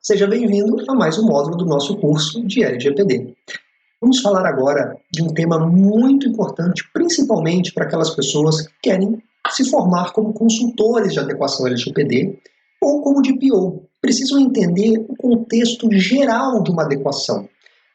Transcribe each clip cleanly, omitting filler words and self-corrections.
Seja bem-vindo a mais um módulo do nosso curso de LGPD. Vamos falar agora de um tema muito importante, principalmente para aquelas pessoas que querem se formar como consultores de adequação LGPD ou como DPO. Precisam entender o contexto geral de uma adequação.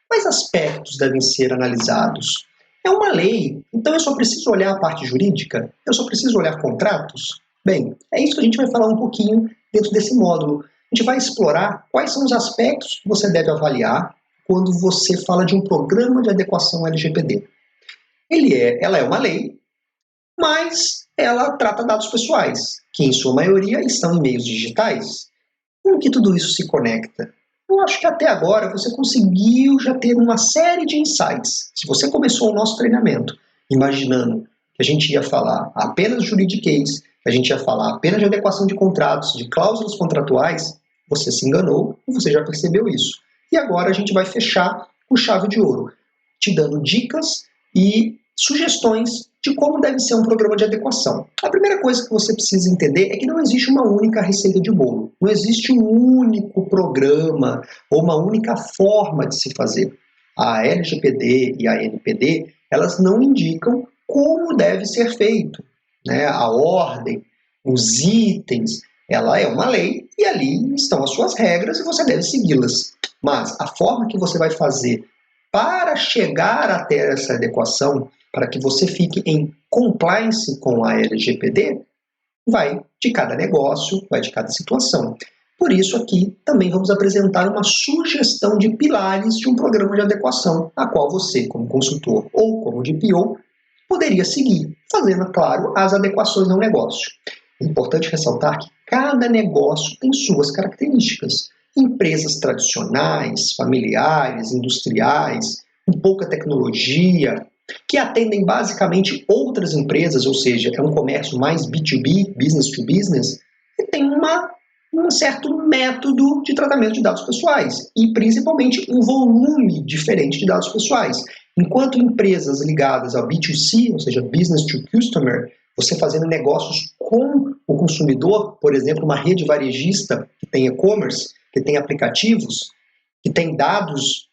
Quais aspectos devem ser analisados? É uma lei, então eu só preciso olhar a parte jurídica? Eu só preciso olhar contratos? Bem, é isso que a gente vai falar um pouquinho dentro desse módulo. A gente vai explorar quais são os aspectos que você deve avaliar quando você fala de um programa de adequação LGPD. Ela é uma lei, mas ela trata dados pessoais, que em sua maioria estão em meios digitais. Como que tudo isso se conecta? Eu acho que até agora você conseguiu já ter uma série de insights. Se você começou o nosso treinamento imaginando que a gente ia falar apenas de juridiquês, que a gente ia falar apenas de adequação de contratos, de cláusulas contratuais, você se enganou e você já percebeu isso. E agora a gente vai fechar com chave de ouro, te dando dicas e sugestões de como deve ser um programa de adequação. A primeira coisa que você precisa entender é que não existe uma única receita de bolo. Não existe um único programa ou uma única forma de se fazer. A LGPD e a NPD, elas não indicam como deve ser feito, né? A ordem, os itens, ela é uma lei e ali estão as suas regras e você deve segui-las. Mas a forma que você vai fazer para chegar até essa adequação, para que você fique em compliance com a LGPD, vai de cada negócio, vai de cada situação. Por isso aqui também vamos apresentar uma sugestão de pilares de um programa de adequação, a qual você, como consultor ou como DPO, poderia seguir, fazendo, claro, as adequações ao negócio. É importante ressaltar que cada negócio tem suas características. Empresas tradicionais, familiares, industriais, com pouca tecnologia, que atendem basicamente outras empresas, ou seja, é um comércio mais B2B, business to business, e tem um certo método de tratamento de dados pessoais e principalmente um volume diferente de dados pessoais. Enquanto empresas ligadas ao B2C, ou seja, business to customer, você fazendo negócios com o consumidor, por exemplo, uma rede varejista que tem e-commerce, que tem aplicativos, que tem dados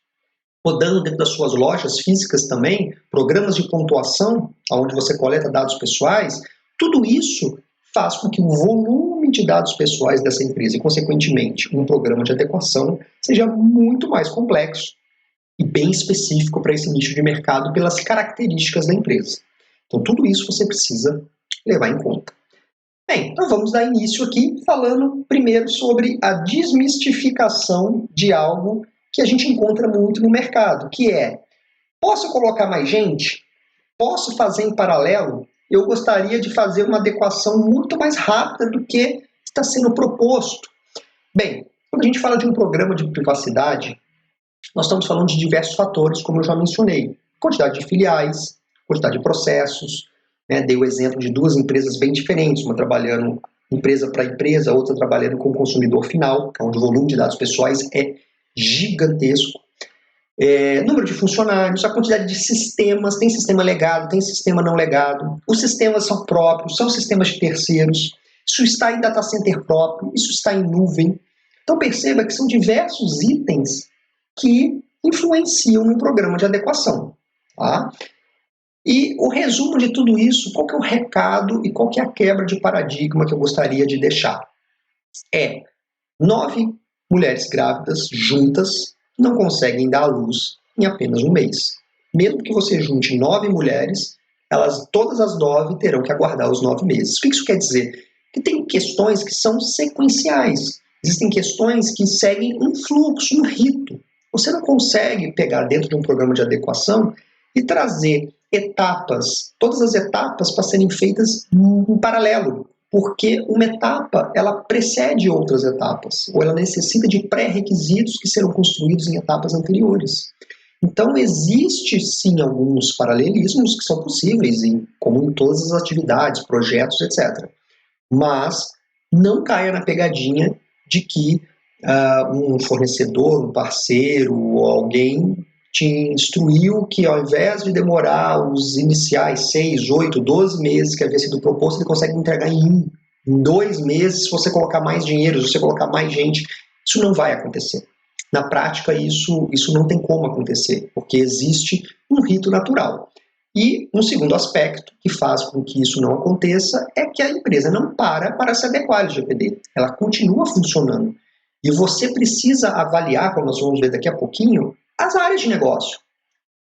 rodando dentro das suas lojas físicas também, programas de pontuação, onde você coleta dados pessoais, tudo isso faz com que o volume de dados pessoais dessa empresa e, consequentemente, um programa de adequação seja muito mais complexo e bem específico para esse nicho de mercado pelas características da empresa. Então, tudo isso você precisa levar em conta. Bem, então vamos dar início aqui falando primeiro sobre a desmistificação de algo que a gente encontra muito no mercado, que é: posso colocar mais gente? Posso fazer em paralelo? Eu gostaria de fazer uma adequação muito mais rápida do que está sendo proposto. Bem, quando a gente fala de um programa de privacidade, nós estamos falando de diversos fatores, como eu já mencionei. Quantidade de filiais, quantidade de processos, né? Dei o exemplo de duas empresas bem diferentes, uma trabalhando empresa para empresa, outra trabalhando com o consumidor final, onde o volume de dados pessoais é gigantesco. Número de funcionários, a quantidade de sistemas, tem sistema legado, tem sistema não legado, os sistemas são próprios, são sistemas de terceiros, isso está em data center próprio, isso está em nuvem. Então perceba que são diversos itens que influenciam no programa de adequação. Tá? E o resumo de tudo isso, qual que é o recado e qual que é a quebra de paradigma que eu gostaria de deixar? 9 mulheres grávidas juntas não conseguem dar à luz em apenas um mês. Mesmo que você junte 9 mulheres, todas as 9 terão que aguardar os 9 meses. O que isso quer dizer? Que tem questões que são sequenciais. Existem questões que seguem um fluxo, um rito. Você não consegue pegar dentro de um programa de adequação e trazer etapas, todas as etapas para serem feitas em paralelo, porque uma etapa ela precede outras etapas, ou ela necessita de pré-requisitos que serão construídos em etapas anteriores. Então existe sim alguns paralelismos que são possíveis, como em todas as atividades, projetos, etc. Mas não caia na pegadinha de que um fornecedor, um parceiro ou alguém te instruiu que ao invés de demorar os iniciais 6, 8, 12 meses que havia sido proposto, ele consegue entregar em 2 meses se você colocar mais dinheiro, se você colocar mais gente. Isso não vai acontecer. Na prática, isso não tem como acontecer, porque existe um rito natural. E um segundo aspecto que faz com que isso não aconteça é que a empresa não para se adequar ao LGPD. Ela continua funcionando. E você precisa avaliar, como nós vamos ver daqui a pouquinho, as áreas de negócio.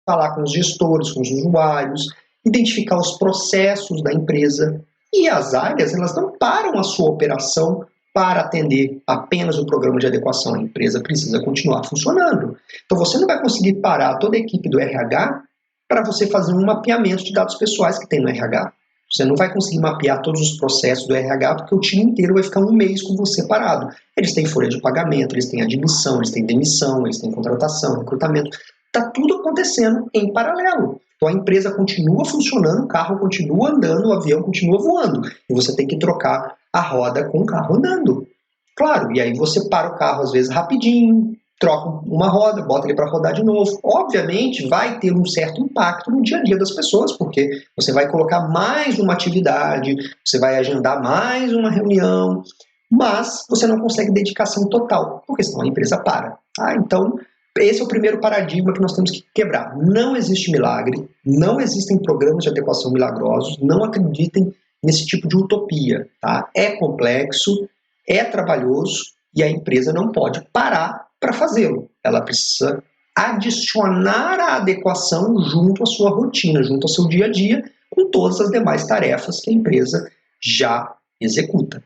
Falar com os gestores, com os usuários, identificar os processos da empresa. E as áreas, elas não param a sua operação para atender apenas o programa de adequação. A empresa precisa continuar funcionando. Então você não vai conseguir parar toda a equipe do RH para você fazer um mapeamento de dados pessoais que tem no RH. Você não vai conseguir mapear todos os processos do RH porque o time inteiro vai ficar um mês com você parado. Eles têm folha de pagamento, eles têm admissão, eles têm demissão, eles têm contratação, recrutamento. Está tudo acontecendo em paralelo. Então a empresa continua funcionando, o carro continua andando, o avião continua voando. E você tem que trocar a roda com o carro andando. Claro, e aí você para o carro às vezes rapidinho, troca uma roda, bota ele para rodar de novo. Obviamente vai ter um certo impacto no dia a dia das pessoas, porque você vai colocar mais uma atividade, você vai agendar mais uma reunião, mas você não consegue dedicação total, porque senão a empresa para. Tá? Então, esse é o primeiro paradigma que nós temos que quebrar. Não existe milagre, não existem programas de adequação milagrosos, não acreditem nesse tipo de utopia. Tá? É complexo, é trabalhoso e a empresa não pode parar para fazê-lo. Ela precisa adicionar a adequação junto à sua rotina, junto ao seu dia a dia, com todas as demais tarefas que a empresa já executa.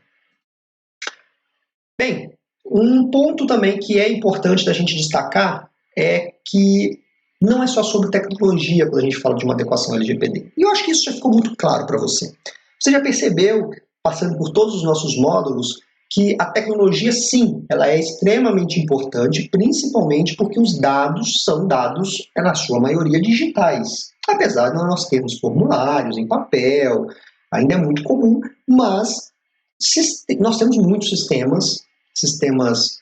Bem, um ponto também que é importante da gente destacar é que não é só sobre tecnologia quando a gente fala de uma adequação LGPD. E eu acho que isso já ficou muito claro para você. Você já percebeu, passando por todos os nossos módulos, que a tecnologia, sim, ela é extremamente importante, principalmente porque os dados são dados, na sua maioria, digitais. Apesar de nós termos formulários em papel, ainda é muito comum, mas nós temos muitos sistemas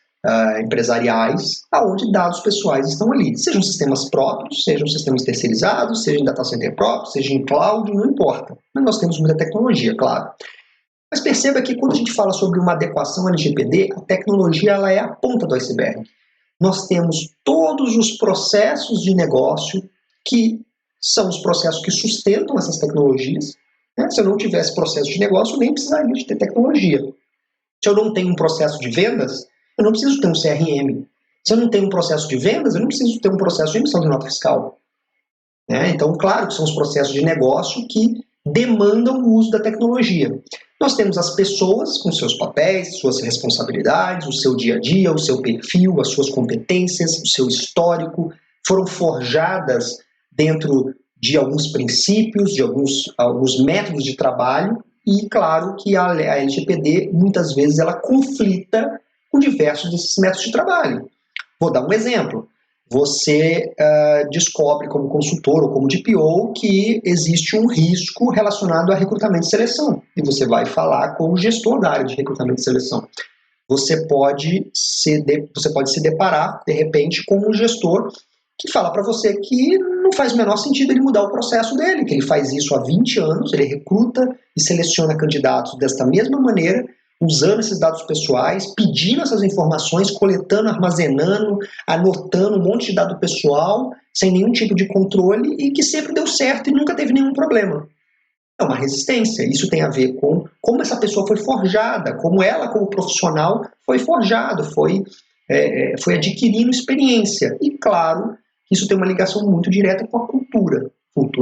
empresariais, onde dados pessoais estão ali. Sejam sistemas próprios, sejam sistemas terceirizados, seja em data center próprio, seja em cloud, não importa. Mas nós temos muita tecnologia, claro. Mas perceba que quando a gente fala sobre uma adequação LGPD, a tecnologia ela é a ponta do iceberg. Nós temos todos os processos de negócio que são os processos que sustentam essas tecnologias. Né? Se eu não tivesse processo de negócio, eu nem precisaria de ter tecnologia. Se eu não tenho um processo de vendas, eu não preciso ter um CRM. Se eu não tenho um processo de vendas, eu não preciso ter um processo de emissão de nota fiscal. Né? Então, claro que são os processos de negócio que demandam o uso da tecnologia. Nós temos as pessoas com seus papéis, suas responsabilidades, o seu dia a dia, o seu perfil, as suas competências, o seu histórico, foram forjadas dentro de alguns princípios, de alguns métodos de trabalho, e claro que a LGPD, muitas vezes, ela conflita com diversos desses métodos de trabalho. Vou dar um exemplo. Você descobre como consultor ou como DPO que existe um risco relacionado a recrutamento e seleção. E você vai falar com o gestor da área de recrutamento e seleção. Você pode se deparar, de repente, com um gestor que fala para você que não faz o menor sentido ele mudar o processo dele, que ele faz isso há 20 anos, ele recruta e seleciona candidatos desta mesma maneira, usando esses dados pessoais, pedindo essas informações, coletando, armazenando, anotando um monte de dado pessoal, sem nenhum tipo de controle, e que sempre deu certo e nunca teve nenhum problema. É uma resistência. Isso tem a ver com como essa pessoa foi forjada, como ela, como profissional, foi forjado, foi adquirindo experiência. E, claro, isso tem uma ligação muito direta com a cultura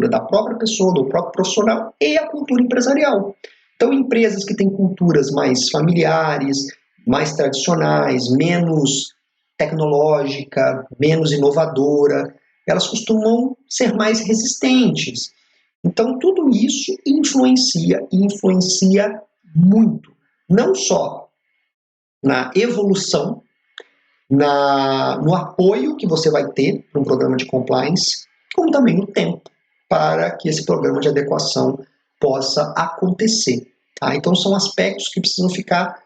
da própria pessoa, do próprio profissional e a cultura empresarial. Então, empresas que têm culturas mais familiares, mais tradicionais, menos tecnológica, menos inovadora, elas costumam ser mais resistentes. Então, tudo isso influencia muito, não só na evolução, no apoio que você vai ter para um programa de compliance, como também no tempo para que esse programa de adequação possa acontecer. Tá? Então, são aspectos que precisam ficar,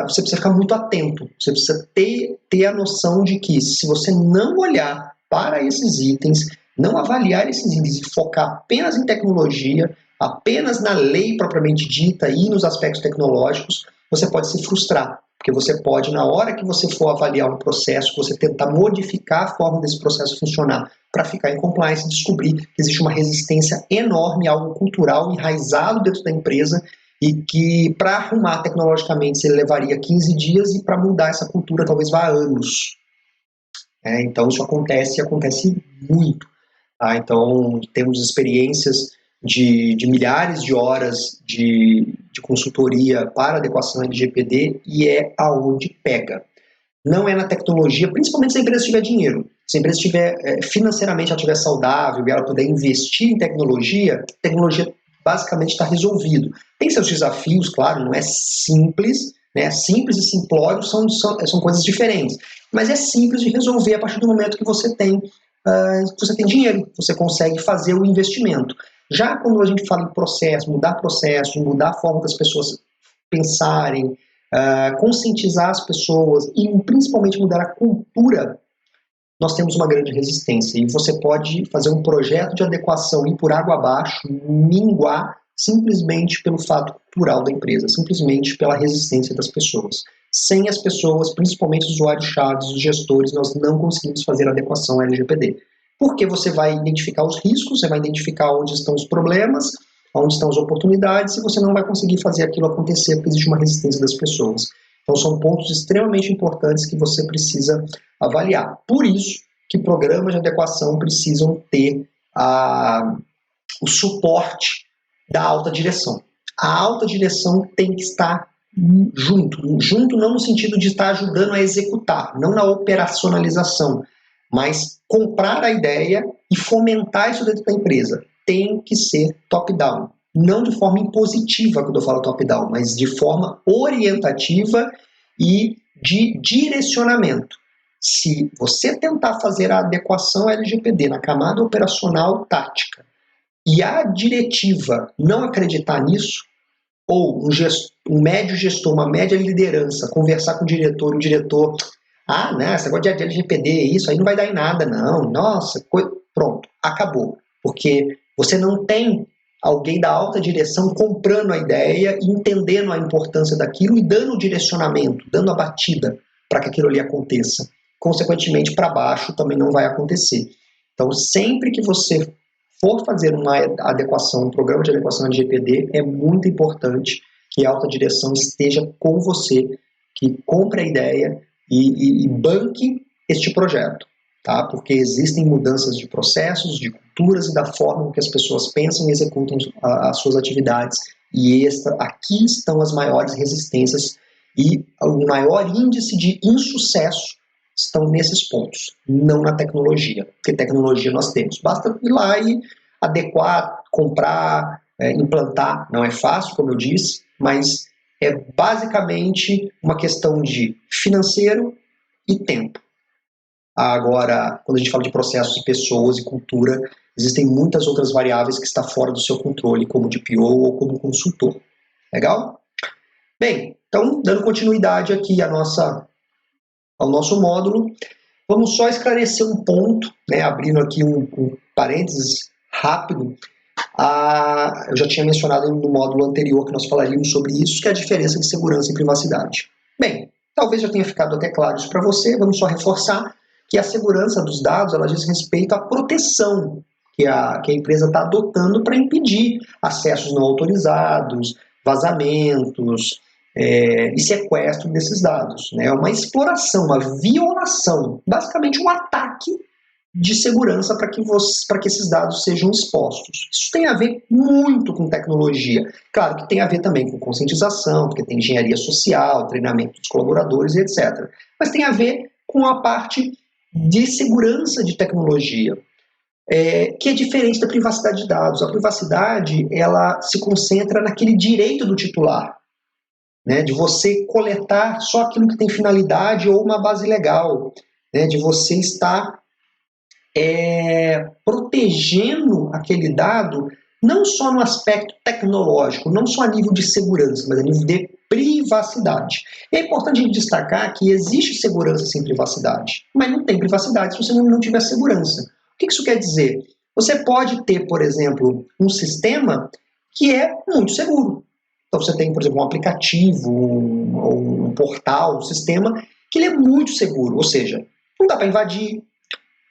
você precisa ficar muito atento, você precisa ter a noção de que se você não olhar para esses itens, não avaliar esses itens e focar apenas em tecnologia, apenas na lei propriamente dita e nos aspectos tecnológicos, você pode se frustrar, Porque você pode, na hora que você for avaliar um processo, você tentar modificar a forma desse processo funcionar para ficar em compliance, descobrir que existe uma resistência enorme, algo cultural enraizado dentro da empresa e que para arrumar tecnologicamente você levaria 15 dias e para mudar essa cultura talvez vá anos. Então isso acontece e acontece muito. Tá? Então temos experiências de milhares de horas de consultoria para adequação LGPD e é aonde pega. Não é na tecnologia, principalmente se a empresa tiver dinheiro. Se a empresa estiver financeiramente ela estiver saudável e ela puder investir em tecnologia, a tecnologia basicamente está resolvido. Tem seus desafios, claro, não é simples, né? Simples e simplório são coisas diferentes, mas é simples de resolver a partir do momento que você tem dinheiro, você consegue fazer o investimento. Já quando a gente fala em processo, mudar a forma das pessoas pensarem, conscientizar as pessoas e principalmente mudar a cultura, nós temos uma grande resistência. E você pode fazer um projeto de adequação ir por água abaixo, minguar simplesmente pelo fato cultural da empresa, simplesmente pela resistência das pessoas. Sem as pessoas, principalmente os usuários-chave, os gestores, nós não conseguimos fazer a adequação LGPD. Porque você vai identificar os riscos, você vai identificar onde estão os problemas, onde estão as oportunidades, e você não vai conseguir fazer aquilo acontecer porque existe uma resistência das pessoas. Então são pontos extremamente importantes que você precisa avaliar. Por isso que programas de adequação precisam ter o suporte da alta direção. A alta direção tem que estar junto não no sentido de estar ajudando a executar, não na operacionalização, mas comprar a ideia e fomentar isso dentro da empresa. Tem que ser top-down. Não de forma impositiva, quando eu falo top-down, mas de forma orientativa e de direcionamento. Se você tentar fazer a adequação LGPD na camada operacional tática e a diretiva não acreditar nisso, ou um médio gestor, uma média liderança, conversar com o diretor, né, esse negócio de LGPD, isso aí não vai dar em nada, não, nossa, pronto, acabou. Porque você não tem alguém da alta direção comprando a ideia e entendendo a importância daquilo e dando o direcionamento, dando a batida para que aquilo ali aconteça. Consequentemente, para baixo também não vai acontecer. Então, sempre que você for fazer uma adequação, um programa de adequação LGPD, é muito importante que a alta direção esteja com você, que compre a ideia e banque este projeto. Tá? Porque existem mudanças de processos, de culturas e da forma que as pessoas pensam e executam as suas atividades. E aqui estão as maiores resistências e o maior índice de insucesso estão nesses pontos, não na tecnologia. Porque tecnologia nós temos. Basta ir lá e adequar, comprar, implantar. Não é fácil, como eu disse, mas é basicamente uma questão de financeiro e tempo. Agora, quando a gente fala de processos, pessoas e cultura, existem muitas outras variáveis que estão fora do seu controle, como DPO ou como consultor. Legal? Bem, então, dando continuidade aqui ao nosso módulo, vamos só esclarecer um ponto, né, abrindo aqui um parênteses rápido. Eu já tinha mencionado no módulo anterior que nós falaríamos sobre isso, que é a diferença de segurança e privacidade. Bem, talvez já tenha ficado até claro isso para você, vamos só reforçar que a segurança dos dados ela diz respeito à proteção que a empresa está adotando para impedir acessos não autorizados, vazamentos e sequestro desses dados. Né? Uma exploração, uma violação, basicamente um ataque de segurança para que esses dados sejam expostos. Isso tem a ver muito com tecnologia. Claro que tem a ver também com conscientização, porque tem engenharia social, treinamento dos colaboradores e etc. Mas tem a ver com a parte de segurança de tecnologia, que é diferente da privacidade de dados. A privacidade ela se concentra naquele direito do titular, né, de você coletar só aquilo que tem finalidade ou uma base legal, né, de você estar protegendo aquele dado não só no aspecto tecnológico, não só a nível de segurança, mas a nível de privacidade. E é importante a gente destacar que existe segurança sem privacidade, mas não tem privacidade se você não tiver segurança. O que isso quer dizer? Você pode ter, por exemplo, um sistema que é muito seguro. Então você tem, por exemplo, um aplicativo, um portal, um sistema, que ele é muito seguro, ou seja, não dá para invadir,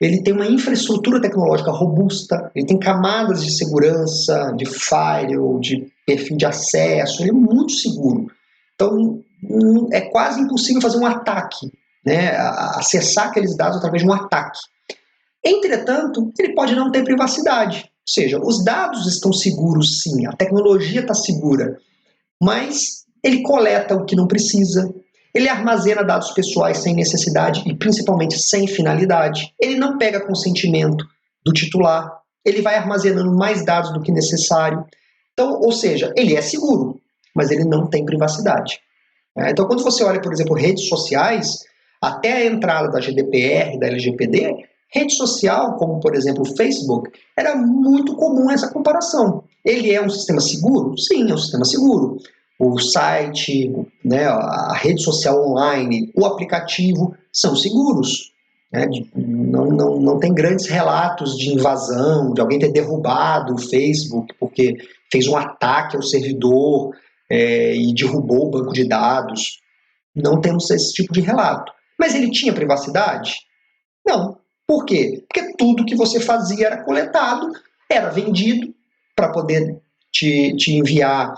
ele tem uma infraestrutura tecnológica robusta, ele tem camadas de segurança, de firewall, de perfil de acesso, ele é muito seguro. Então, é quase impossível fazer um ataque, né, acessar aqueles dados através de um ataque. Entretanto, ele pode não ter privacidade, ou seja, os dados estão seguros sim, a tecnologia está segura, mas ele coleta o que não precisa, ele armazena dados pessoais sem necessidade e principalmente sem finalidade, ele não pega consentimento do titular, ele vai armazenando mais dados do que necessário. Então, ou seja, ele é seguro, mas ele não tem privacidade. Então, quando você olha, por exemplo, redes sociais, até a entrada da GDPR, da LGPD, rede social, como por exemplo o Facebook, era muito comum essa comparação. Ele é um sistema seguro? Sim, é um sistema seguro. O site, né, a rede social online, o aplicativo são seguros. Né? Não tem grandes relatos de invasão, de alguém ter derrubado o Facebook porque fez um ataque ao servidor e derrubou o banco de dados. Não temos esse tipo de relato. Mas ele tinha privacidade? Não. Por quê? Porque tudo que você fazia era coletado, era vendido para poder te enviar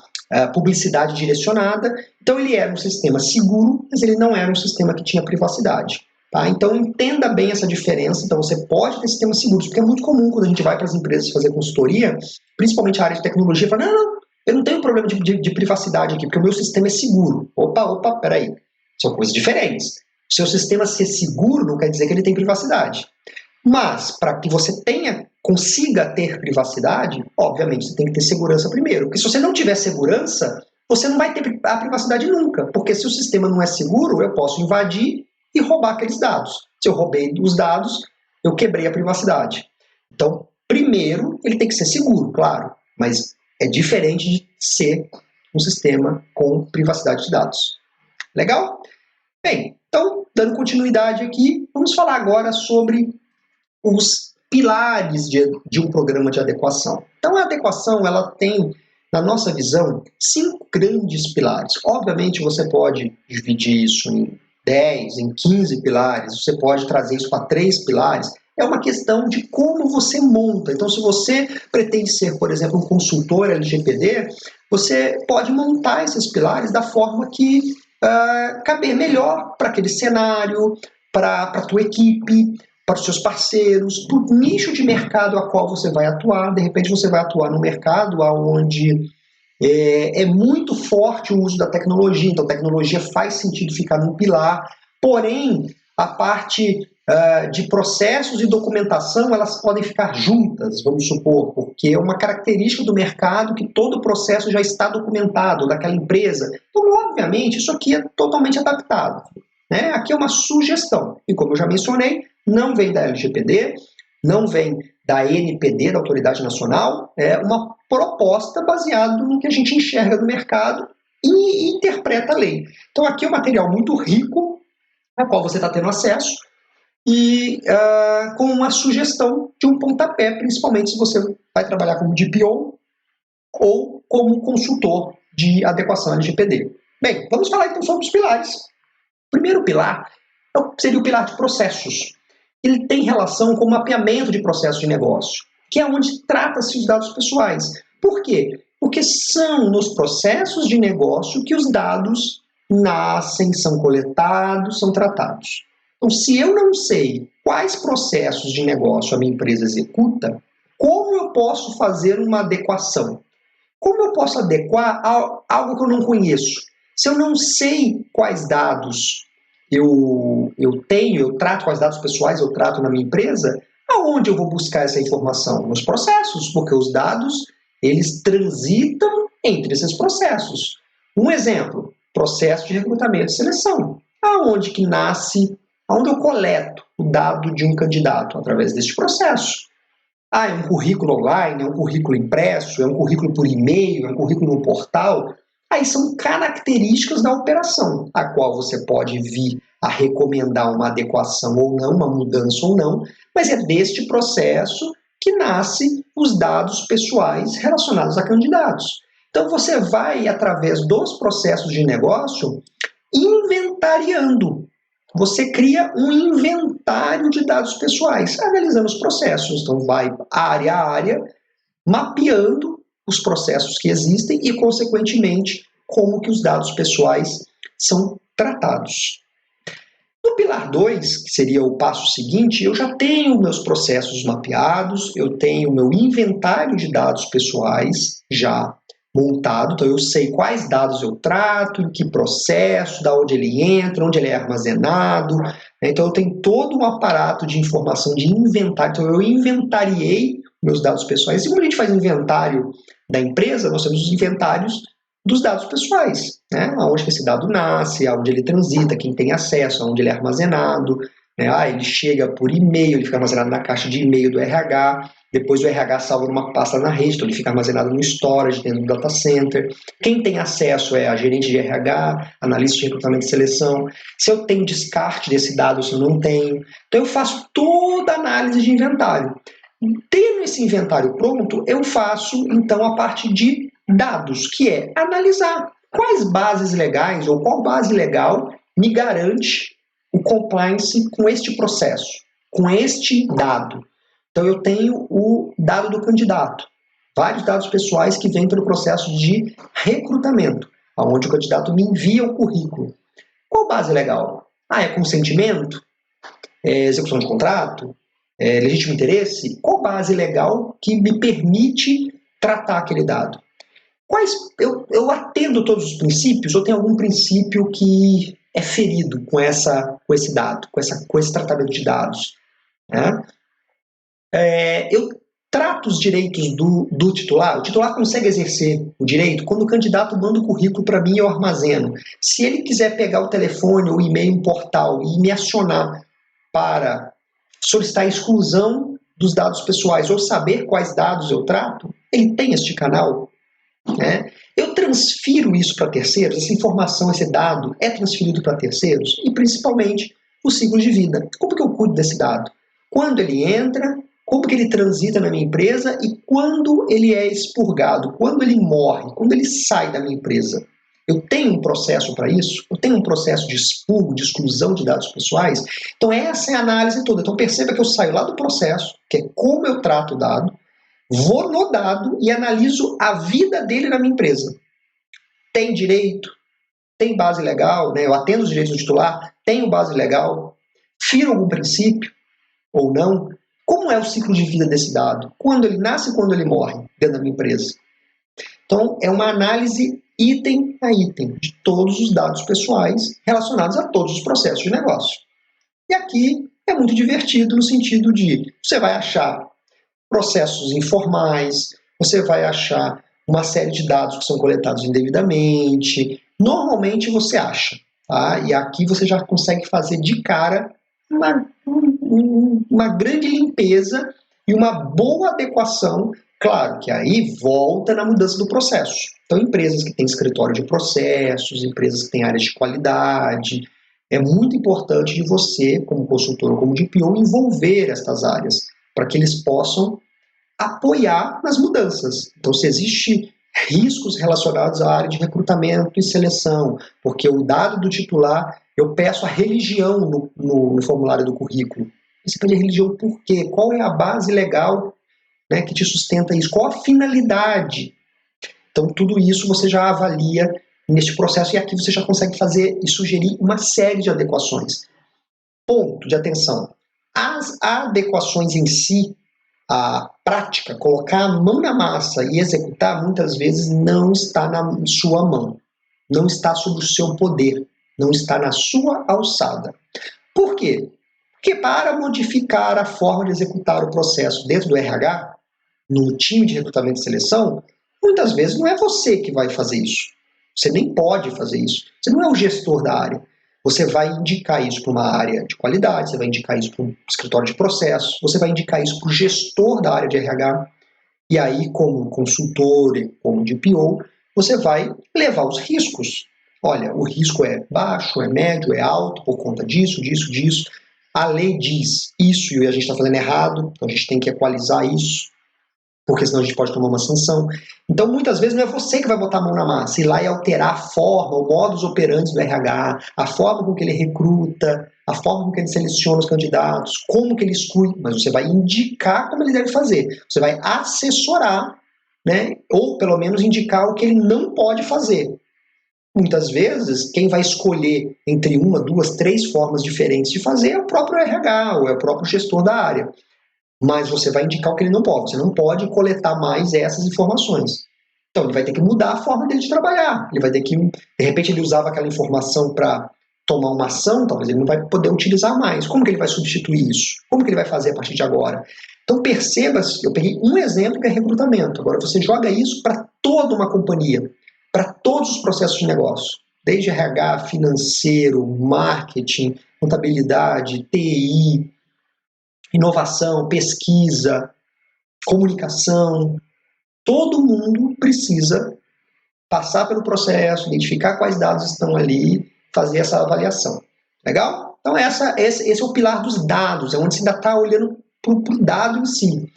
publicidade direcionada. Então ele era um sistema seguro, mas ele não era um sistema que tinha privacidade. Tá? Então entenda bem essa diferença. Então você pode ter sistemas seguros, porque é muito comum quando a gente vai para as empresas fazer consultoria, principalmente a área de tecnologia, fala, não, eu não tenho problema de privacidade aqui, porque o meu sistema é seguro. Opa, peraí. São coisas diferentes. O seu sistema ser seguro não quer dizer que ele tem privacidade. Mas, para que você consiga ter privacidade, obviamente, você tem que ter segurança primeiro. Porque se você não tiver segurança, você não vai ter a privacidade nunca. Porque se o sistema não é seguro, eu posso invadir e roubar aqueles dados. Se eu roubei os dados, eu quebrei a privacidade. Então, primeiro, ele tem que ser seguro, claro. Mas é diferente de ser um sistema com privacidade de dados. Legal? Bem, então, dando continuidade aqui, vamos falar agora sobre os pilares de um programa de adequação. Então, a adequação, ela tem, na nossa visão, 5 grandes pilares. Obviamente, você pode dividir isso em 10, em 15 pilares, você pode trazer isso para 3 pilares. É uma questão de como você monta. Então, se você pretende ser, por exemplo, um consultor LGPD, você pode montar esses pilares da forma que caber melhor para aquele cenário, para a tua equipe, para os seus parceiros, para o nicho de mercado a qual você vai atuar. De repente você vai atuar no mercado onde é muito forte o uso da tecnologia, então a tecnologia faz sentido ficar num pilar, porém a parte de processos e documentação, elas podem ficar juntas, vamos supor, porque é uma característica do mercado que todo o processo já está documentado daquela empresa. Então, obviamente, isso aqui é totalmente adaptado. Né? Aqui é uma sugestão, e como eu já mencionei, não vem da LGPD, não vem da NPD, da Autoridade Nacional, é uma proposta baseada no que a gente enxerga do mercado e interpreta a lei. Então aqui é um material muito rico, a qual você está tendo acesso, e com uma sugestão de um pontapé, principalmente se você vai trabalhar como DPO ou como consultor de adequação LGPD. Bem, vamos falar então sobre os pilares. O primeiro pilar seria o pilar de processos. Ele tem relação com o mapeamento de processos de negócio, que é onde trata-se os dados pessoais. Por quê? Porque são nos processos de negócio que os dados nascem, são coletados, são tratados. Então, se eu não sei quais processos de negócio a minha empresa executa, como eu posso fazer uma adequação? Como eu posso adequar a algo que eu não conheço? Se eu não sei quais dados eu trato quais dados pessoais eu trato na minha empresa, aonde eu vou buscar essa informação? Nos processos, porque os dados, eles transitam entre esses processos. Um exemplo, processo de recrutamento e seleção. Aonde que nasce, aonde eu coleto o dado de um candidato? Através deste processo. É um currículo online, é um currículo impresso, é um currículo por e-mail, é um currículo no portal. Aí são características da operação, a qual você pode vir a recomendar uma adequação ou não, uma mudança ou não, mas é deste processo que nascem os dados pessoais relacionados a candidatos. Então você vai, através dos processos de negócio, inventariando. Você cria um inventário de dados pessoais, analisando os processos. Então vai área a área, mapeando os processos que existem e, consequentemente, como que os dados pessoais são tratados. No pilar 2, que seria o passo seguinte, eu já tenho meus processos mapeados, eu tenho meu inventário de dados pessoais já montado, então eu sei quais dados eu trato, em que processo, da onde ele entra, onde ele é armazenado, né? Então eu tenho todo um aparato de informação de inventário, então eu inventariei meus dados pessoais. E quando a gente faz inventário da empresa, nós temos os inventários dos dados pessoais, né? Aonde que esse dado nasce, aonde ele transita, quem tem acesso, aonde ele é armazenado, né? Ele chega por e-mail, ele fica armazenado na caixa de e-mail do RH, depois o RH salva numa pasta na rede, então ele fica armazenado no storage, dentro do data center. Quem tem acesso é a gerente de RH, analista de recrutamento e seleção. Se eu tenho descarte desse dado, se eu não tenho. Então eu faço toda a análise de inventário. Tendo esse inventário pronto, eu faço, então, a parte de dados, que é analisar quais bases legais ou qual base legal me garante o compliance com este processo, com este dado. Então, eu tenho o dado do candidato, vários dados pessoais que vêm pelo processo de recrutamento, onde o candidato me envia o currículo. Qual base legal? É consentimento? É execução de contrato? Legítimo interesse? Qual base legal que me permite tratar aquele dado? Eu atendo todos os princípios ou tem algum princípio que é ferido com esse dado, com esse tratamento de dados? Né? Eu trato os direitos do titular. O titular consegue exercer o direito quando o candidato manda o currículo para mim e eu armazeno. Se ele quiser pegar o telefone ou o e-mail, um portal e me acionar para solicitar a exclusão dos dados pessoais ou saber quais dados eu trato, ele tem este canal, né? Eu transfiro isso para terceiros, essa informação, esse dado é transferido para terceiros e principalmente o ciclo de vida. Como que eu cuido desse dado? Quando ele entra, como que ele transita na minha empresa e quando ele é expurgado, quando ele morre, quando ele sai da minha empresa. Eu tenho um processo para isso? Eu tenho um processo de expurgo, de exclusão de dados pessoais? Então essa é a análise toda. Então perceba que eu saio lá do processo, que é como eu trato o dado, vou no dado e analiso a vida dele na minha empresa. Tem direito? Tem base legal? Né? Eu atendo os direitos do titular? Tenho base legal? Firo algum princípio ou não? Como é o ciclo de vida desse dado? Quando ele nasce e quando ele morre dentro da minha empresa? Então, é uma análise item a item de todos os dados pessoais relacionados a todos os processos de negócio. E aqui é muito divertido no sentido de você vai achar processos informais, você vai achar uma série de dados que são coletados indevidamente. Normalmente você acha, tá? E aqui você já consegue fazer de cara uma grande limpeza e uma boa adequação. Claro que aí volta na mudança do processo. Então, empresas que têm escritório de processos, empresas que têm áreas de qualidade, é muito importante de você, como consultor ou como DPO, envolver estas áreas para que eles possam apoiar nas mudanças. Então, se existe riscos relacionados à área de recrutamento e seleção, porque o dado do titular, eu peço a religião no formulário do currículo. Você pede a religião por quê? Qual é a base legal, né, que te sustenta isso? Qual a finalidade? Então, tudo isso você já avalia neste processo e aqui você já consegue fazer e sugerir uma série de adequações. Ponto de atenção. As adequações em si, a prática, colocar a mão na massa e executar, muitas vezes não está na sua mão, não está sob o seu poder, não está na sua alçada. Por quê? Porque para modificar a forma de executar o processo dentro do RH, no time de recrutamento e seleção, muitas vezes não é você que vai fazer isso. Você nem pode fazer isso. Você não é o gestor da área. Você vai indicar isso para uma área de qualidade, você vai indicar isso para um escritório de processos, você vai indicar isso para o gestor da área de RH, e aí, como consultor, como DPO, você vai levar os riscos. Olha, o risco é baixo, é médio, é alto, por conta disso, disso, disso. A lei diz isso e a gente está fazendo errado, então a gente tem que equalizar isso. porque senão a gente pode tomar uma sanção. Então, muitas vezes, não é você que vai botar a mão na massa, ir lá e alterar a forma, o modus operandi do RH, a forma com que ele recruta, a forma com que ele seleciona os candidatos, como que ele exclui, mas você vai indicar como ele deve fazer, você vai assessorar, né, ou pelo menos indicar o que ele não pode fazer. Muitas vezes, quem vai escolher entre uma, duas, três formas diferentes de fazer é o próprio RH, ou é o próprio gestor da área. Mas você vai indicar o que ele não pode. Você não pode coletar mais essas informações. Então, ele vai ter que mudar a forma dele de trabalhar. Ele vai ter que, de repente, ele usava aquela informação para tomar uma ação, talvez ele não vai poder utilizar mais. Como que ele vai substituir isso? Como que ele vai fazer a partir de agora? Então, perceba, eu peguei um exemplo que é recrutamento. Agora, você joga isso para toda uma companhia, para todos os processos de negócio, desde RH, financeiro, marketing, contabilidade, TI, inovação, pesquisa, comunicação. Todo mundo precisa passar pelo processo, identificar quais dados estão ali, fazer essa avaliação. Legal? Então esse é o pilar dos dados, é onde você ainda está olhando para o dado em si.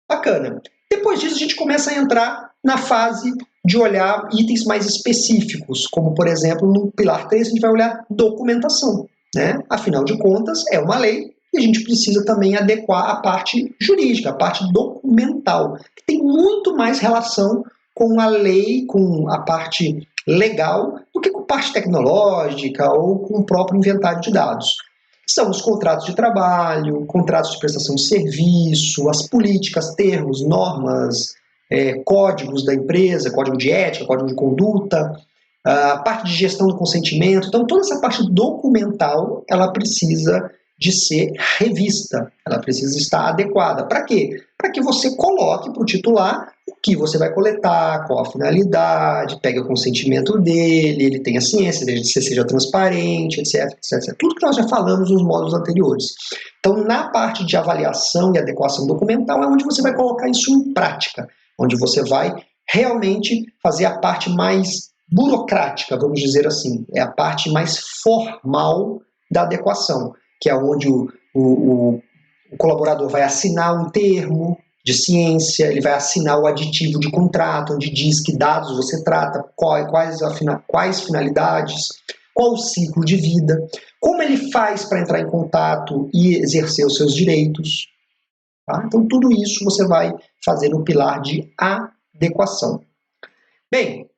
Bacana. Depois disso a gente começa a entrar na fase de olhar itens mais específicos, como por exemplo no pilar 3 a gente vai olhar documentação, né? Afinal de contas é uma lei e a gente precisa também adequar a parte jurídica, a parte documental, que tem muito mais relação com a lei, com a parte legal, do que com a parte tecnológica ou com o próprio inventário de dados. São os contratos de trabalho, contratos de prestação de serviço, as políticas, termos, normas, códigos da empresa, código de ética, código de conduta, a parte de gestão do consentimento. Então, toda essa parte documental, ela precisa de ser revista, ela precisa estar adequada. Para quê? Para que você coloque para o titular o que você vai coletar, qual a finalidade, pegue o consentimento dele, ele tenha ciência, você seja transparente, etc, etc. Tudo que nós já falamos nos módulos anteriores. Então, na parte de avaliação e adequação documental é onde você vai colocar isso em prática, onde você vai realmente fazer a parte mais burocrática, vamos dizer assim, é a parte mais formal da adequação, que é onde o colaborador vai assinar um termo de ciência, ele vai assinar o aditivo de contrato, onde diz que dados você trata, quais finalidades, qual o ciclo de vida, como ele faz para entrar em contato e exercer os seus direitos. Tá? Então, tudo isso você vai fazer no pilar de adequação. Bem,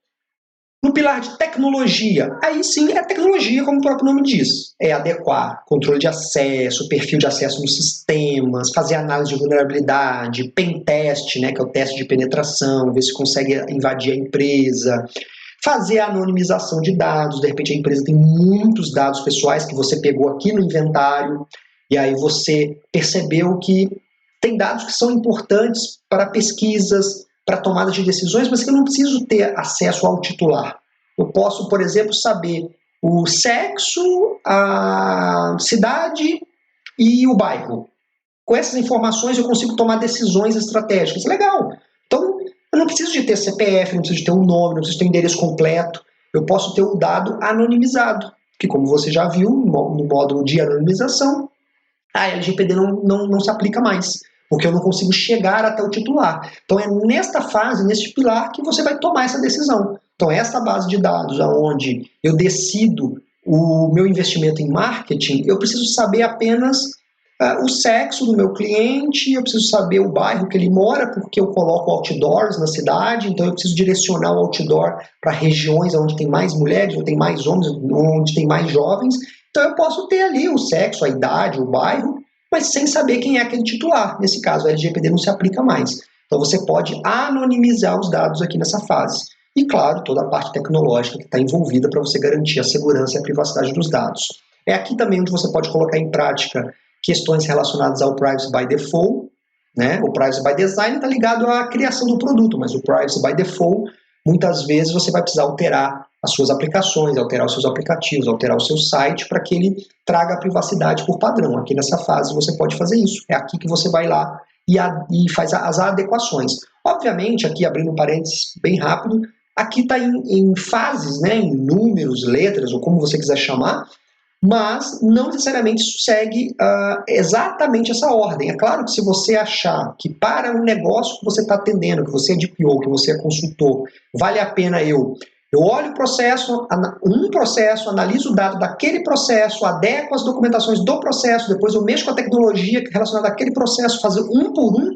no pilar de tecnologia, aí sim é tecnologia, como o próprio nome diz. É adequar controle de acesso, perfil de acesso nos sistemas, fazer análise de vulnerabilidade, pen test, né, que é o teste de penetração, ver se consegue invadir a empresa, fazer a anonimização de dados. De repente a empresa tem muitos dados pessoais que você pegou aqui no inventário, e aí você percebeu que tem dados que são importantes para pesquisas, para tomada de decisões, mas que eu não preciso ter acesso ao titular. Eu posso, por exemplo, saber o sexo, a cidade e o bairro. Com essas informações eu consigo tomar decisões estratégicas. Legal! Então, eu não preciso de ter CPF, não preciso de ter um nome, não preciso ter um endereço completo. Eu posso ter um dado anonimizado, que como você já viu no módulo de anonimização, a LGPD não se aplica mais, porque eu não consigo chegar até o titular. Então é nesta fase, neste pilar, que você vai tomar essa decisão. Então essa base de dados, onde eu decido o meu investimento em marketing, eu preciso saber apenas o sexo do meu cliente, eu preciso saber o bairro que ele mora, porque eu coloco outdoors na cidade, então eu preciso direcionar o outdoor para regiões onde tem mais mulheres, onde tem mais homens, onde tem mais jovens. Então eu posso ter ali o sexo, a idade, o bairro, mas sem saber quem é aquele titular. Nesse caso, a LGPD não se aplica mais. Então você pode anonimizar os dados aqui nessa fase. E, claro, toda a parte tecnológica que está envolvida para você garantir a segurança e a privacidade dos dados. É aqui também onde você pode colocar em prática questões relacionadas ao Privacy by Default, né? O Privacy by Design está ligado à criação do produto, mas o Privacy by Default, muitas vezes você vai precisar alterar as suas aplicações, alterar os seus aplicativos, alterar o seu site para que ele traga a privacidade por padrão. Aqui nessa fase você pode fazer isso. É aqui que você vai lá e faz as adequações. Obviamente, aqui abrindo um parênteses bem rápido, aqui está em fases, né, em números, letras, ou como você quiser chamar, mas não necessariamente isso segue exatamente essa ordem. É claro que se você achar que para um negócio que você está atendendo, que você é DPO, que você é consultor, vale a pena eu olho o processo, um processo, analiso o dado daquele processo, adequo as documentações do processo, depois eu mexo com a tecnologia relacionada àquele processo, fazer um por um,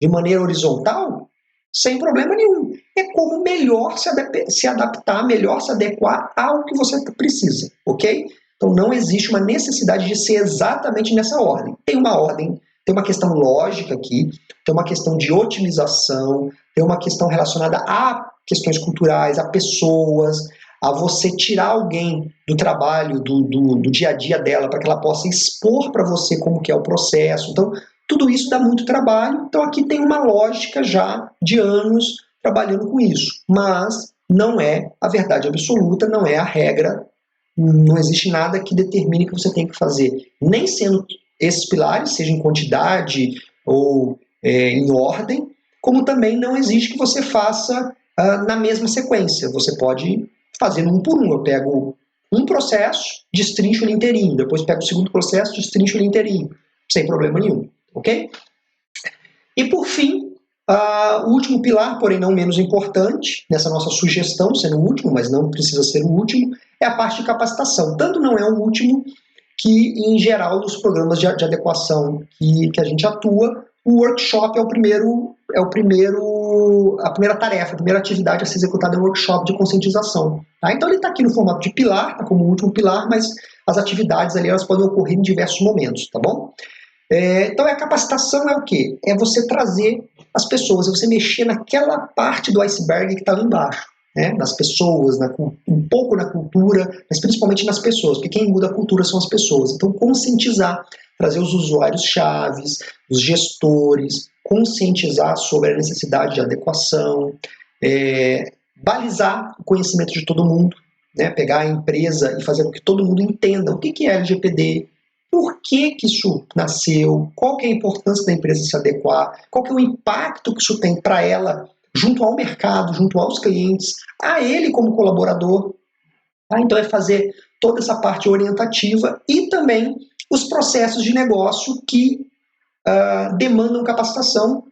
de maneira horizontal, sem problema nenhum. É como melhor se adaptar, melhor se adequar ao que você precisa, ok? Então não existe uma necessidade de ser exatamente nessa ordem. Tem uma ordem, tem uma questão lógica aqui, tem uma questão de otimização, tem uma questão relacionada a questões culturais, a pessoas, a você tirar alguém do trabalho, do dia a dia dela, para que ela possa expor para você como que é o processo. Então, tudo isso dá muito trabalho, então aqui tem uma lógica já de anos trabalhando com isso, mas não é a verdade absoluta, não é a regra, não existe nada que determine que você tem que fazer, nem sendo esses pilares, seja em quantidade ou em ordem, como também não existe que você faça na mesma sequência. Você pode fazer um por um. Eu pego um processo, destrincho ele inteirinho, depois pego o segundo processo, destrincho ele inteirinho, sem problema nenhum, ok? E por fim, o último pilar, porém não menos importante, nessa nossa sugestão, sendo o último, mas não precisa ser o último, é a parte de capacitação. Tanto não é o último que, em geral, nos programas de adequação que a gente atua, o workshop é a primeira tarefa, a primeira atividade a ser executada é o workshop de conscientização. Tá? Então ele está aqui no formato de pilar, tá como o último pilar, mas as atividades ali elas podem ocorrer em diversos momentos, tá bom? Então a capacitação é o quê? É você trazer as pessoas, é você mexer naquela parte do iceberg que está lá embaixo, né? Nas pessoas, um pouco na cultura, mas principalmente nas pessoas, porque quem muda a cultura são as pessoas. Então conscientizar, trazer os usuários chaves, os gestores, conscientizar sobre a necessidade de adequação, balizar o conhecimento de todo mundo, né? Pegar a empresa e fazer com que todo mundo entenda o que é LGPD, por que isso nasceu, qual que é a importância da empresa se adequar, qual que é o impacto que isso tem para ela junto ao mercado, junto aos clientes, a ele como colaborador. Tá? Então é fazer toda essa parte orientativa e também os processos de negócio que demandam capacitação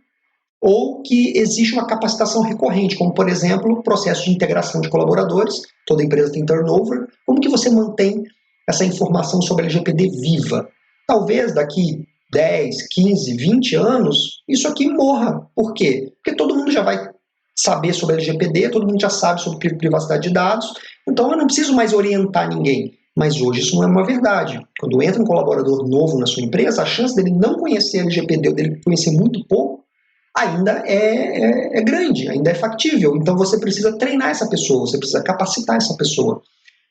ou que existe uma capacitação recorrente, como, por exemplo, o processo de integração de colaboradores, toda empresa tem turnover, como que você mantém essa informação sobre a LGPD viva? Talvez daqui 10, 15, 20 anos, isso aqui morra. Por quê? Porque todo mundo já vai saber sobre a LGPD, todo mundo já sabe sobre privacidade de dados, então eu não preciso mais orientar ninguém. Mas hoje isso não é uma verdade. Quando entra um colaborador novo na sua empresa, a chance dele não conhecer a LGPD ou dele conhecer muito pouco, ainda é grande, ainda é factível. Então você precisa treinar essa pessoa, você precisa capacitar essa pessoa.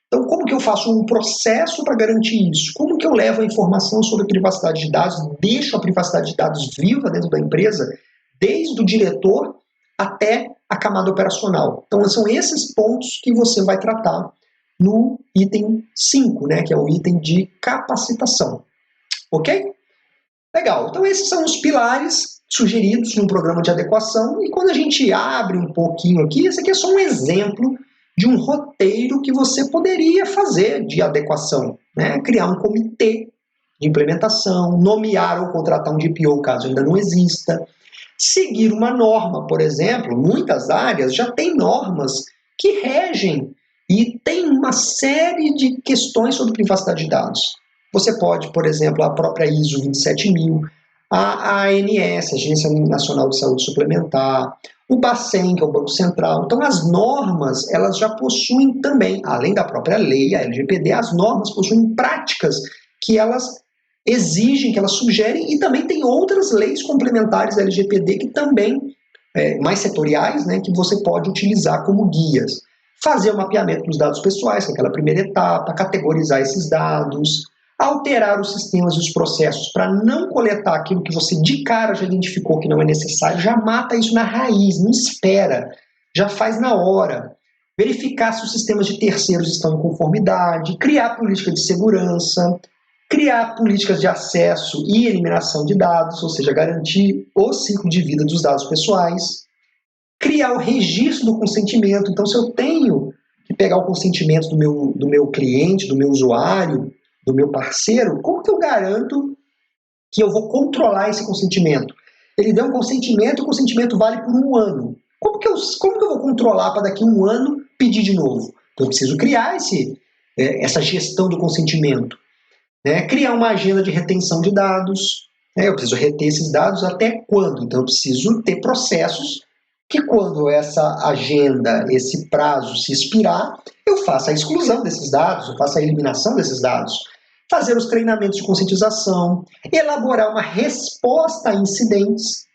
Então como que eu faço um processo para garantir isso? Como que eu levo a informação sobre privacidade de dados, deixo a privacidade de dados viva dentro da empresa, desde o diretor até a camada operacional? Então são esses pontos que você vai tratar no item 5, né, que é o item de capacitação. Ok? Legal. Então esses são os pilares sugeridos no programa de adequação, e quando a gente abre um pouquinho aqui, esse aqui é só um exemplo de um roteiro que você poderia fazer de adequação, né? Criar um comitê de implementação, nomear ou contratar um DPO caso ainda não exista, seguir uma norma, por exemplo, muitas áreas já têm normas que regem e tem uma série de questões sobre privacidade de dados. Você pode, por exemplo, a própria ISO 27000, a ANS, Agência Nacional de Saúde Suplementar, o Bacen, que é o Banco Central. Então, as normas, elas já possuem também, além da própria lei, a LGPD, as normas possuem práticas que elas exigem, que elas sugerem, e também tem outras leis complementares da LGPD que também, mais setoriais, né, que você pode utilizar como guias. Fazer o mapeamento dos dados pessoais, que é aquela primeira etapa, categorizar esses dados, alterar os sistemas e os processos para não coletar aquilo que você de cara já identificou que não é necessário, já mata isso na raiz, não espera, já faz na hora. Verificar se os sistemas de terceiros estão em conformidade, criar política de segurança, criar políticas de acesso e eliminação de dados, ou seja, garantir o ciclo de vida dos dados pessoais, criar o registro do consentimento. Então, se eu tenho que pegar o consentimento do meu cliente, do meu usuário, do meu parceiro, como que eu garanto que eu vou controlar esse consentimento? Ele deu um consentimento, o consentimento vale por 1 ano. Como que eu vou controlar para daqui a 1 ano pedir de novo? Então, eu preciso criar essa gestão do consentimento. Né? Criar uma agenda de retenção de dados. Né? Eu preciso reter esses dados até quando? Então, eu preciso ter processos que, quando essa agenda, esse prazo se expirar, eu faça a exclusão desses dados, eu faça a eliminação desses dados. Fazer os treinamentos de conscientização, elaborar uma resposta a incidentes.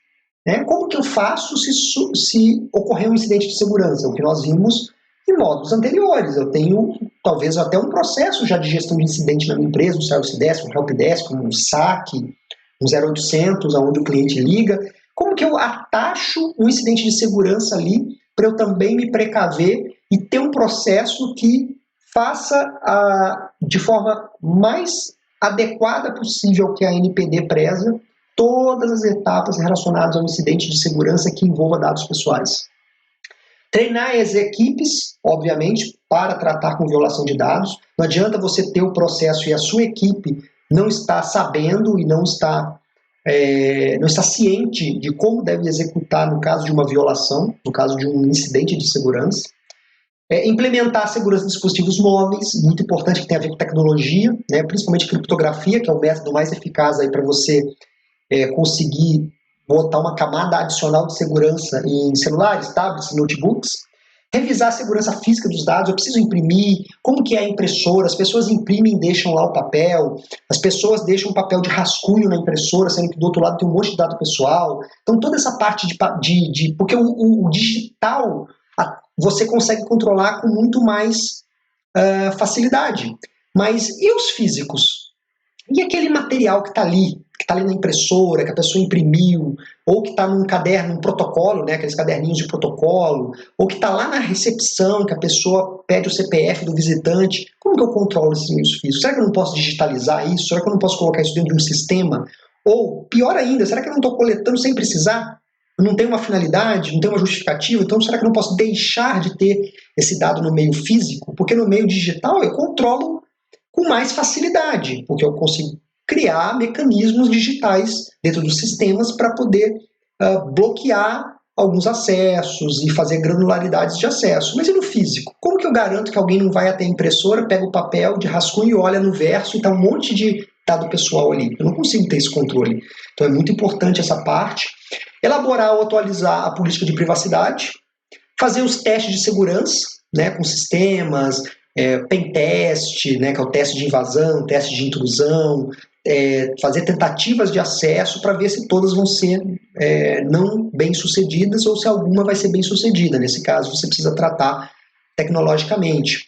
Né? Como que eu faço se ocorrer um incidente de segurança? O que nós vimos em módulos anteriores. Eu tenho, talvez, até um processo já de gestão de incidente na minha empresa, um Service Desk, um Help Desk, um SAC, um 0800, onde o cliente liga. Como que eu atacho um incidente de segurança ali para eu também me precaver e ter um processo que faça de forma mais adequada possível que a NPD preza todas as etapas relacionadas ao incidente de segurança que envolva dados pessoais. Treinar as equipes, obviamente, para tratar com violação de dados. Não adianta você ter o processo e a sua equipe não está sabendo e não está ciente de como deve executar no caso de uma violação, no caso de um incidente de segurança. Implementar a segurança de dispositivos móveis, muito importante, que tem a ver com tecnologia, né, principalmente criptografia, que é o método mais eficaz para você conseguir botar uma camada adicional de segurança em celulares, tablets, notebooks. Revisar a segurança física dos dados, eu preciso imprimir, como que é a impressora, as pessoas imprimem e deixam lá o papel, as pessoas deixam um papel de rascunho na impressora, sendo que do outro lado tem um monte de dado pessoal. Então toda essa parte porque o digital você consegue controlar com muito mais facilidade. Mas e os físicos? E aquele material que está ali na impressora, que a pessoa imprimiu, ou que está num caderno, um protocolo, né, aqueles caderninhos de protocolo, ou que está lá na recepção, que a pessoa pede o CPF do visitante. Como que eu controlo esses meios físicos? Será que eu não posso digitalizar isso? Será que eu não posso colocar isso dentro de um sistema? Ou, pior ainda, será que eu não estou coletando sem precisar? Eu não tenho uma finalidade, não tenho uma justificativa, então será que eu não posso deixar de ter esse dado no meio físico? Porque no meio digital eu controlo com mais facilidade, porque eu consigo criar mecanismos digitais dentro dos sistemas para poder bloquear alguns acessos e fazer granularidades de acesso. Mas e no físico? Como que eu garanto que alguém não vai até a impressora, pega o papel de rascunho e olha no verso e está um monte de dado pessoal ali? Eu não consigo ter esse controle. Então é muito importante essa parte. Elaborar ou atualizar a política de privacidade, fazer os testes de segurança, né, com sistemas, pentest, né, que é o teste de invasão, teste de intrusão, fazer tentativas de acesso para ver se todas vão ser não bem-sucedidas ou se alguma vai ser bem-sucedida. Nesse caso, você precisa tratar tecnologicamente.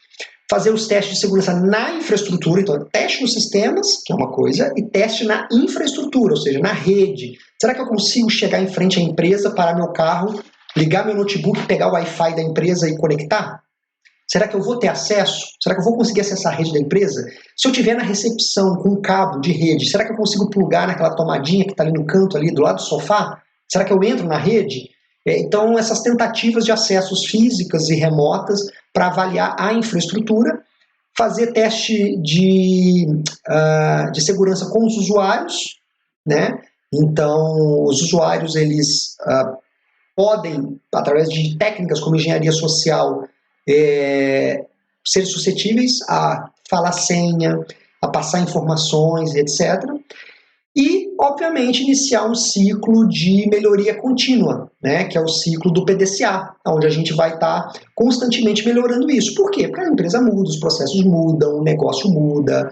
Fazer os testes de segurança na infraestrutura, então teste nos sistemas, que é uma coisa, e teste na infraestrutura, ou seja, na rede. Será que eu consigo chegar em frente à empresa, parar meu carro, ligar meu notebook, pegar o Wi-Fi da empresa e conectar? Será que eu vou ter acesso? Será que eu vou conseguir acessar a rede da empresa? Se eu estiver na recepção com um cabo de rede, será que eu consigo plugar naquela tomadinha que está ali no canto, ali do lado do sofá? Será que eu entro na rede? Então, essas tentativas de acessos físicas e remotas para avaliar a infraestrutura, fazer teste de segurança com os usuários, né? Então, os usuários, eles podem, através de técnicas como engenharia social, ser suscetíveis a falar senha, a passar informações, etc. E, obviamente, iniciar um ciclo de melhoria contínua, né, que é o ciclo do PDCA, onde a gente vai estar constantemente melhorando isso. Por quê? Porque a empresa muda, os processos mudam, o negócio muda,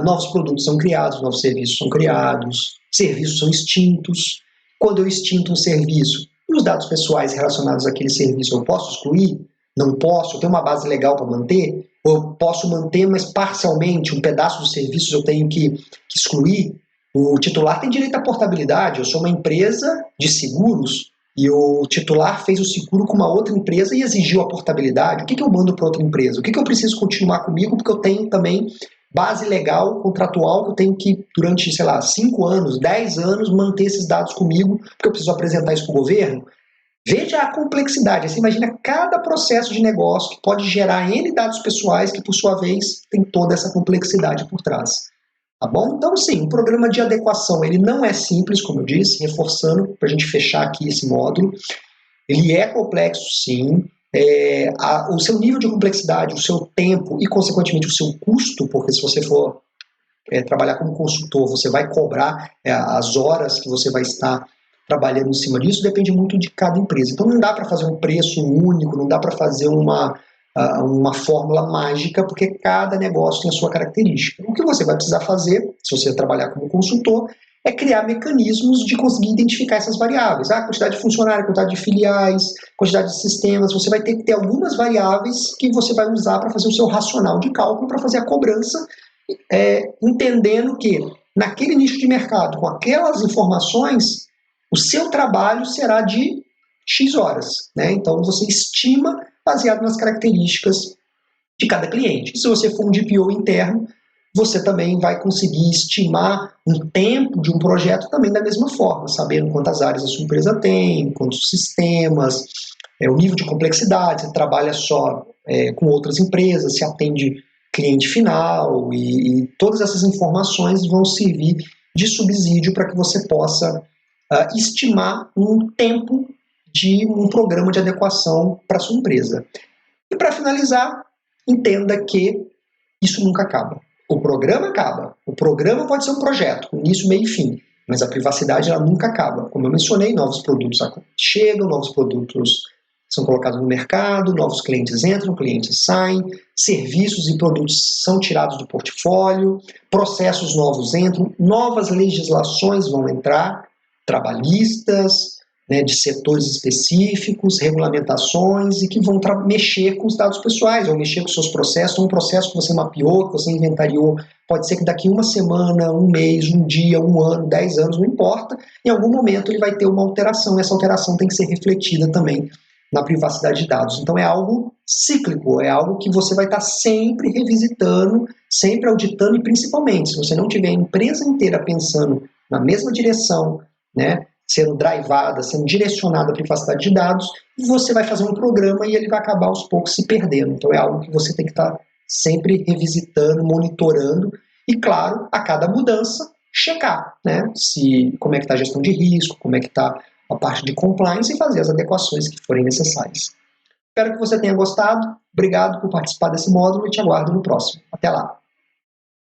novos produtos são criados, novos serviços são criados, serviços são extintos. Quando eu extinto um serviço, os dados pessoais relacionados àquele serviço eu posso excluir? Não posso? Eu tenho uma base legal para manter? Ou eu posso manter, mas parcialmente, um pedaço dos serviços eu tenho que excluir? O titular tem direito à portabilidade. Eu sou uma empresa de seguros e o titular fez o seguro com uma outra empresa e exigiu a portabilidade. O que eu mando para outra empresa? O que eu preciso continuar comigo? Porque eu tenho também base legal, contratual, que eu tenho que, durante, 5 anos, 10 anos, manter esses dados comigo, porque eu preciso apresentar isso para o governo. Veja a complexidade. Você imagina cada processo de negócio que pode gerar N dados pessoais que, por sua vez, tem toda essa complexidade por trás. Tá bom? Então, sim, o programa de adequação ele não é simples, como eu disse, reforçando para a gente fechar aqui esse módulo. Ele é complexo, sim. O seu nível de complexidade, o seu tempo e, consequentemente, o seu custo, porque se você for trabalhar como consultor, você vai cobrar as horas que você vai estar trabalhando em cima disso, depende muito de cada empresa. Então não dá para fazer um preço único, não dá para fazer uma fórmula mágica, porque cada negócio tem a sua característica. O que você vai precisar fazer, se você trabalhar como consultor, é criar mecanismos de conseguir identificar essas variáveis. A quantidade de funcionários, quantidade de filiais, quantidade de sistemas, você vai ter que ter algumas variáveis que você vai usar para fazer o seu racional de cálculo, para fazer a cobrança, entendendo que naquele nicho de mercado, com aquelas informações, o seu trabalho será de X horas. Né? Então, você estima baseado nas características de cada cliente. E se você for um DPO interno, você também vai conseguir estimar um tempo de um projeto também da mesma forma, sabendo quantas áreas a sua empresa tem, quantos sistemas, o nível de complexidade, você trabalha só com outras empresas, se atende cliente final e todas essas informações vão servir de subsídio para que você possa estimar um tempo de um programa de adequação para a sua empresa. E para finalizar, entenda que isso nunca acaba. O programa acaba. O programa pode ser um projeto, com início, meio e fim, mas a privacidade ela nunca acaba. Como eu mencionei, novos produtos chegam, novos produtos são colocados no mercado, novos clientes entram, clientes saem, serviços e produtos são tirados do portfólio, processos novos entram, novas legislações vão entrar, trabalhistas, de setores específicos, regulamentações e que vão mexer com os dados pessoais, ou mexer com seus processos, um processo que você mapeou, que você inventariou, pode ser que daqui uma semana, um mês, um dia, um ano, 10 anos, não importa, em algum momento ele vai ter uma alteração, e essa alteração tem que ser refletida também na privacidade de dados. Então é algo cíclico, é algo que você vai estar sempre revisitando, sempre auditando e principalmente, se você não tiver a empresa inteira pensando na mesma direção, sendo drivada, sendo direcionada à privacidade de dados, você vai fazer um programa e ele vai acabar aos poucos se perdendo. Então é algo que você tem que estar sempre revisitando, monitorando e, claro, a cada mudança, checar, como é que está a gestão de risco, como é que está a parte de compliance e fazer as adequações que forem necessárias. Espero que você tenha gostado. Obrigado por participar desse módulo e te aguardo no próximo. Até lá!